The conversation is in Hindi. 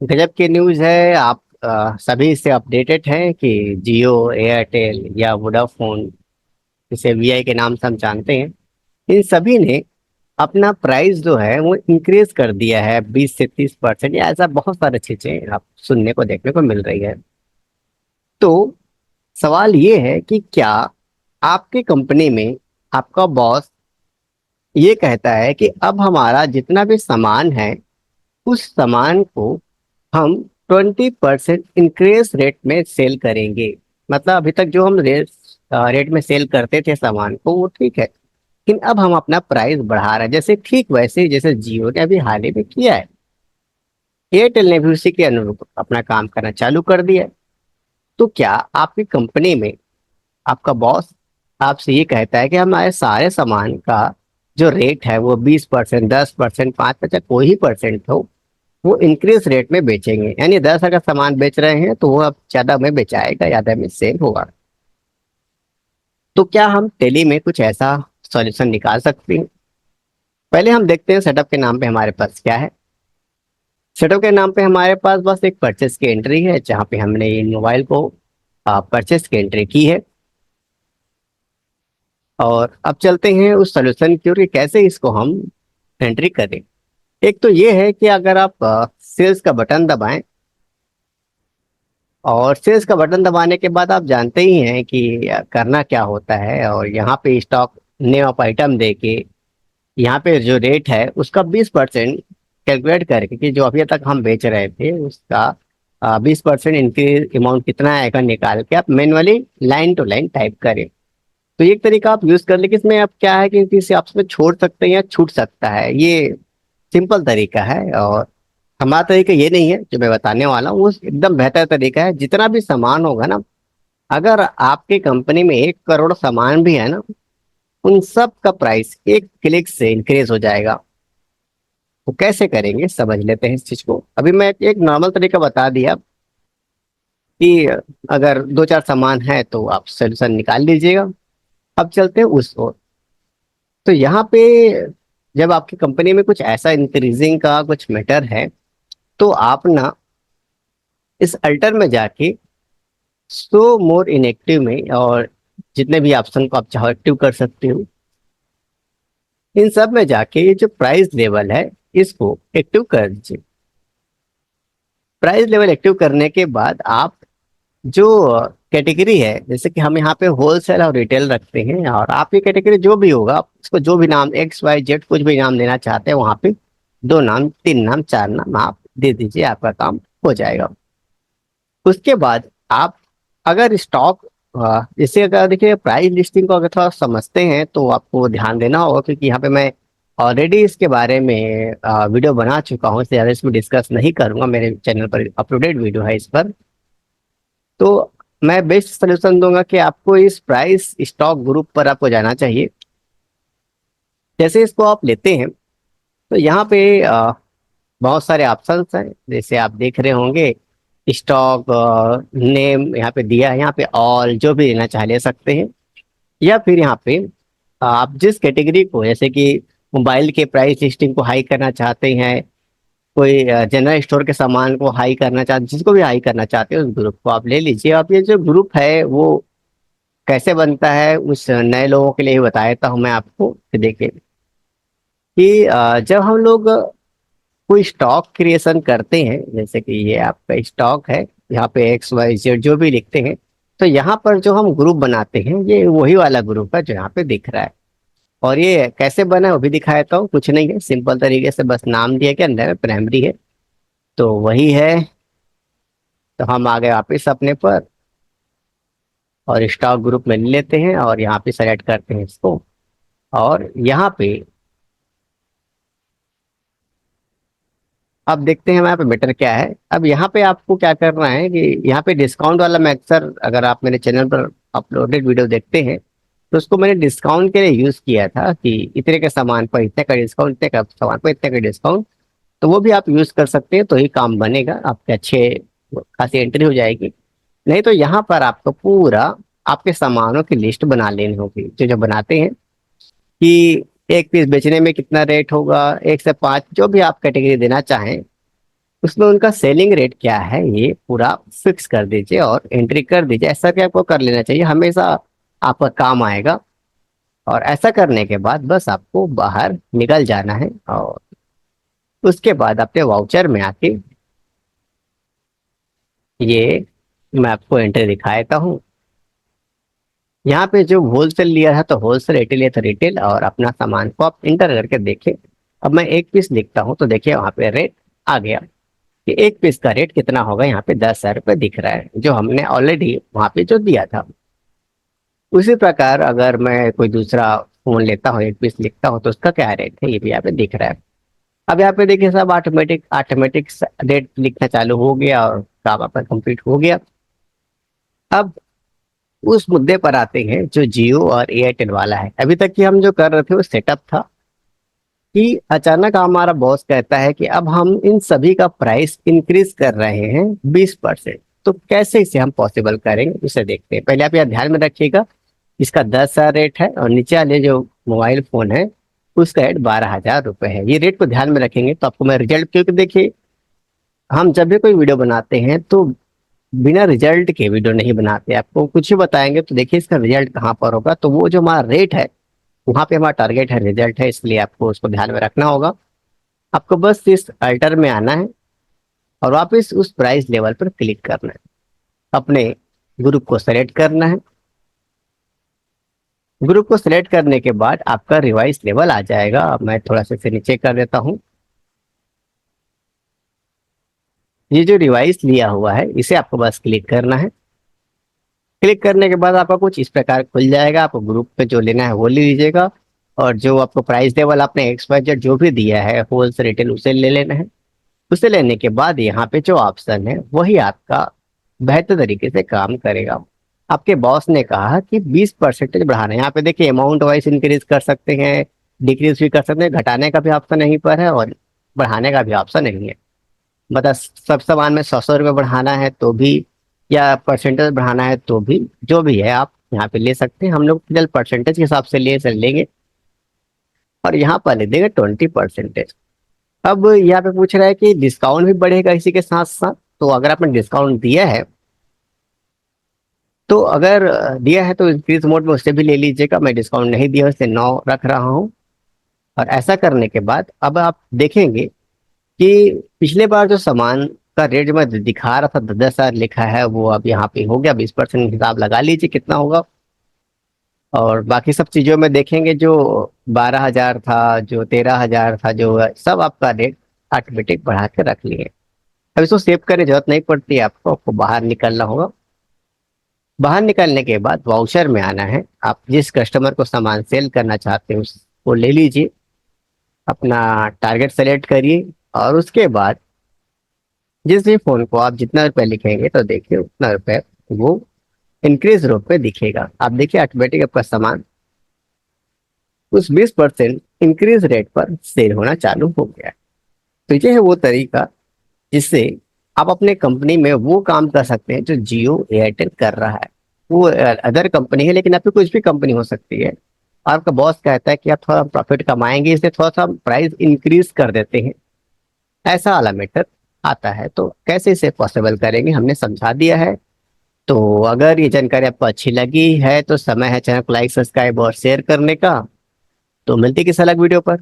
गजब की न्यूज़ है। आप सभी इससे अपडेटेड हैं कि जियो, एयरटेल या वोडाफोन, जिसे वीआई के नाम से हम जानते हैं, इन सभी ने अपना प्राइस जो है वो इंक्रीज कर दिया है 20 से 30%, या ऐसा बहुत सारे चीजें आप सुनने को देखने को मिल रही है। तो सवाल ये है कि क्या आपकी कंपनी में आपका बॉस ये कहता है कि अब हमारा जितना भी सामान है उस सामान को हम 20% इंक्रीज रेट में सेल करेंगे। मतलब अभी तक जो हम रेट में सेल करते थे सामान को वो ठीक है, लेकिन अब हम अपना प्राइस बढ़ा रहे हैं, जैसे ठीक वैसे ही जैसे जियो ने अभी हाल ही में किया है। एयरटेल ने भी उसी के अनुरूप अपना काम करना चालू कर दिया है। तो क्या आपकी कंपनी में आपका बॉस आपसे ये कहता है कि हमारे सारे सामान का जो रेट है वो 20%, 10%, 5%, कोई ही परसेंट हो, वो इंक्रीज रेट में बेचेंगे? यानी 10 अगर सामान बेच रहे हैं तो वो अब ज्यादा में बेचाएगा, ज्यादा में सेल होगा। तो क्या हम टेली में कुछ ऐसा सॉल्यूशन निकाल सकते हैं? पहले हम देखते हैं सेटअप के नाम पे हमारे पास क्या है। सेटअप के नाम पे हमारे पास बस एक परचेस की एंट्री है, जहाँ पे हमने इन मोबाइल को परचेस की एंट्री की है। और अब चलते हैं उस सॉल्यूशन की ओर कि कैसे इसको हम एंट्री करें। एक तो ये है कि अगर आप सेल्स का बटन दबाएं, और सेल्स का बटन दबाने के बाद आप जानते ही हैं कि करना क्या होता है। और यहाँ पे स्टॉक नेम ऑफ आइटम दे के यहाँ पे जो रेट है उसका 20% कैलकुलेट करके कि जो अभी तक हम बेच रहे थे उसका 20% इंक्रीज अमाउंट कितना आएगा निकाल के आप manually line to line type करें। तो ये एक तरीका आप यूज कर ले कि इसमें आप क्या है कि किसी आप उसमें छोड़ सकते हैं या छूट सकता है। ये सिंपल तरीका है। और हमारा तरीका ये नहीं है जो मैं बताने वाला हूँ, वो एकदम बेहतर तरीका है। जितना भी सामान होगा ना, अगर आपकी कंपनी में 1 करोड़ सामान भी है ना, उन सब का प्राइस एक क्लिक से इंक्रीज हो जाएगा। वो कैसे करेंगे समझ लेते हैं इस चीज को। अभी मैं एक नॉर्मल तरीका बता दिया कि अगर 2 4 सामान है तो आप सोल्यूशन निकाल लीजिएगा। अब चलते हैं उस ओर। तो यहाँ पे जब आपकी कंपनी में कुछ ऐसा इंक्रीजिंग का कुछ मैटर है, तो आप ना इस अल्टर में जाके शो मोर इनएक्टिव में, और जितने भी ऑप्शन को आप चाहो एक्टिव कर सकते हो, इन सब में जाके ये जो प्राइस लेवल है इसको एक्टिव कर दीजिए। प्राइस लेवल एक्टिव करने के बाद आप जो कैटेगरी है, जैसे कि हम यहाँ पे होलसेल और रिटेल रखते हैं, और आपकी कैटेगरी जो भी होगा आप उसको जो भी नाम XYZ कुछ भी नाम देना चाहते हैं, वहाँ पे 2 नाम, 3 नाम, 4 नाम आप दे दीजिए, आपका काम हो जाएगा। उसके बाद आप अगर स्टॉक, जैसे अगर देखिए प्राइस लिस्टिंग को अगर थोड़ा समझते हैं तो आपको ध्यान देना होगा, क्योंकि यहाँ पे मैं ऑलरेडी इसके बारे में वीडियो बना चुका हूँ, इससे ज़्यादा इसमें डिस्कस नहीं करूंगा। मेरे चैनल पर अपलोडेड वीडियो है इस पर। तो मैं बेस्ट सोल्यूशन दूंगा कि आपको इस प्राइस स्टॉक ग्रुप पर आपको जाना चाहिए। जैसे इसको आप लेते हैं तो यहाँ पे बहुत सारे ऑप्शंस हैं, जैसे आप देख रहे होंगे। स्टॉक नेम यहाँ पे दिया है, यहाँ पे ऑल जो भी लेना चाहे ले सकते हैं। या फिर यहाँ पे आप जिस कैटेगरी को, जैसे कि मोबाइल के प्राइस लिस्टिंग को हाई करना चाहते हैं, कोई जनरल स्टोर के सामान को हाई करना चाहते, जिसको भी हाई करना चाहते हैं उस ग्रुप को आप ले लीजिए। अब ये जो ग्रुप है वो कैसे बनता है उस नए लोगों के लिए ही बता देता हूँ मैं आपको कि देखिए कि जब हम लोग कोई स्टॉक क्रिएशन करते हैं, जैसे कि ये आपका स्टॉक है, यहाँ पे XYZ जो भी लिखते हैं, तो यहाँ पर जो हम ग्रुप बनाते हैं ये वही वाला ग्रुप है जो यहाँ पे दिख रहा है। और ये कैसे बना है वो भी दिखा देता हूँ। कुछ नहीं है, सिंपल तरीके से बस नाम दिया के अंदर प्राइमरी है तो वही है। तो हम आ गए वापिस अपने पर, और स्टॉक ग्रुप में ले लेते हैं और यहाँ पे सेलेक्ट करते हैं इसको। और यहाँ पे अब देखते हैं हमारे पे बेटर क्या है। अब यहाँ पे आपको क्या करना है कि यहाँ पे डिस्काउंट वाला, मैं अक्सर अगर आप मेरे चैनल पर अपलोडेड वीडियो देखते हैं तो उसको मैंने डिस्काउंट के लिए यूज किया था कि इतने के सामान पर इतने का डिस्काउंट, इतने का सामान पर इतने का डिस्काउंट। तो वो भी आप यूज कर सकते हैं, तो ही काम बनेगा, आपके अच्छे खासी एंट्री हो जाएगी। नहीं तो यहाँ पर आपको पूरा आपके सामानों की लिस्ट बना लेनी होगी, जो जो बनाते हैं कि 1 पीस बेचने में कितना रेट होगा, 1 से 5 जो भी आप कैटेगरी देना चाहें उसमें उनका सेलिंग रेट क्या है ये पूरा फिक्स कर दीजिए और एंट्री कर दीजिए। ऐसा क्या आपको कर लेना चाहिए, हमेशा आपका काम आएगा। और ऐसा करने के बाद बस आपको बाहर निकल जाना है और उसके बाद अपने वाउचर में आके ये मैं आपको एंट्री दिखा देता हूँ। यहाँ पे जो होलसेल लिया है तो होलसेल, रिटेल लिया तो रिटेल, और अपना सामान को आप इंटर करके देखिए। अब मैं एक पीस लिखता हूँ तो देखिए वहाँ पे रेट आ गया कि एक पीस का रेट कितना होगा। यहाँ पे 10,000 रुपये दिख रहा है जो हमने ऑलरेडी वहाँ पे जो दिया था। उसी प्रकार अगर मैं कोई दूसरा फोन लेता हूँ, एक पीस लिखता हूँ तो उसका क्या रेट है ये भी यहाँ पे दिख रहा है। अब यहाँ पे देखिए सब ऑटोमेटिक ऑटोमेटिक रेट लिखना चालू हो गया और काम आपका कंप्लीट हो गया। अब उस मुद्दे पर आते हैं जो जियो और एयरटेल वाला है। अभी तक की हम जो कर रहे थे वो सेटअप था कि अचानक हमारा बॉस कहता है कि अब हम इन सभी का प्राइस इंक्रीज कर रहे हैं 20%। तो कैसे इसे हम पॉसिबल करेंगे उसे देखते हैं। पहले आप यह ध्यान में रखिएगा, इसका 10,000 रेट है और नीचे वाले जो मोबाइल फोन है उसका रेट 12,000 रुपये है। ये रेट को ध्यान में रखेंगे तो आपको मैं रिजल्ट, क्योंकि देखिए हम जब भी कोई वीडियो बनाते हैं तो बिना रिजल्ट के वीडियो नहीं बनाते। आपको कुछ ही बताएंगे तो देखिए इसका रिजल्ट कहाँ पर होगा। तो वो जो हमारा रेट है वहां पे हमारा टारगेट है, रिजल्ट है, इसलिए आपको उसको ध्यान में रखना होगा। आपको बस इस अल्टर में आना है और वापस उस प्राइस लेवल पर क्लिक करना है, अपने ग्रुप को सेलेक्ट करना है। ग्रुप को सिलेक्ट करने के बाद आपका रिवाइज लेवल आ जाएगा। अब मैं थोड़ा सा इसे नीचे कर देता हूँ। ये जो रिवाइज लिया हुआ है इसे आपको बस क्लिक करना है। क्लिक करने के बाद आपका कुछ इस प्रकार खुल जाएगा। आपको ग्रुप पे जो लेना है वो ले लीजिएगा और जो आपको प्राइस लेवल आपने XYZ जो भी दिया है होलसेल रिटेल उसे ले लेना है। उसे लेने के बाद यहाँ पे जो ऑप्शन है वही आपका बेहतर तरीके से काम करेगा। आपके बॉस ने कहा कि 20% बढ़ाना है। यहाँ पे देखिए अमाउंट वाइज इंक्रीज कर सकते हैं, डिक्रीज भी कर सकते हैं, घटाने का भी ऑप्शन यहीं पर है और बढ़ाने का भी ऑप्शन नहीं है। मतलब सब सामान में 100-100 रुपये बढ़ाना है तो भी, या परसेंटेज बढ़ाना है तो भी, जो भी है आप यहाँ पे ले सकते हैं। हम लोग फिलहाल परसेंटेज के हिसाब से लेंगे और यहाँ पर ले देंगे 20%। अब यहाँ पे पूछ रहा है कि डिस्काउंट भी बढ़ेगा इसी के साथ साथ। तो अगर आपने डिस्काउंट दिया है तो अगर दिया है तो इंक्रीज मोड में उससे भी ले लीजिएगा। मैं डिस्काउंट नहीं दिया, उससे 9 रख रहा हूँ। और ऐसा करने के बाद अब आप देखेंगे कि पिछले बार जो सामान का रेट जो मैं दिखा रहा था 10,000 लिखा है वो अब यहाँ पे हो गया 20%। हिसाब लगा लीजिए कितना होगा। और बाकी सब चीज़ों में देखेंगे जो 12,000 था, जो 13,000 था, जो सब आपका रेट ऑटोमेटिक बढ़ा के रख लिए। अब इसको सेव करने की जरूरत नहीं पड़ती है आपको। आपको बाहर निकलना होगा। बाहर निकलने के बाद वाउचर में आना है। आप जिस कस्टमर को सामान सेल करना चाहते हैं उसको ले लीजिए, अपना टारगेट सेलेक्ट करिए और उसके बाद जिस भी फोन को आप जितना रुपए लिखेंगे तो देखिए उतना रुपए वो इंक्रीज रेट पे दिखेगा। आप देखिए ऑटोमेटिक आपका सामान उस 20% इंक्रीज रेट पर सेल होना चालू हो गया है। तो ये है वो तरीका जिससे आप अपने कंपनी में वो काम कर सकते हैं जो जियो एयरटेल कर रहा है। वो अदर कंपनी है लेकिन आपकी कुछ भी कंपनी हो सकती है। आपका बॉस कहता है कि आप थोड़ा प्रॉफिट कमाएंगे इसलिए थोड़ा सा प्राइस इंक्रीज कर देते हैं, ऐसा वाला मैटर आता है। तो कैसे इसे पॉसिबल करेंगे हमने समझा दिया है। तो अगर ये जानकारी आपको अच्छी लगी है तो समय है चैनल को लाइक, सब्सक्राइब और शेयर करने का। तो मिलती है किसी अलग वीडियो पर।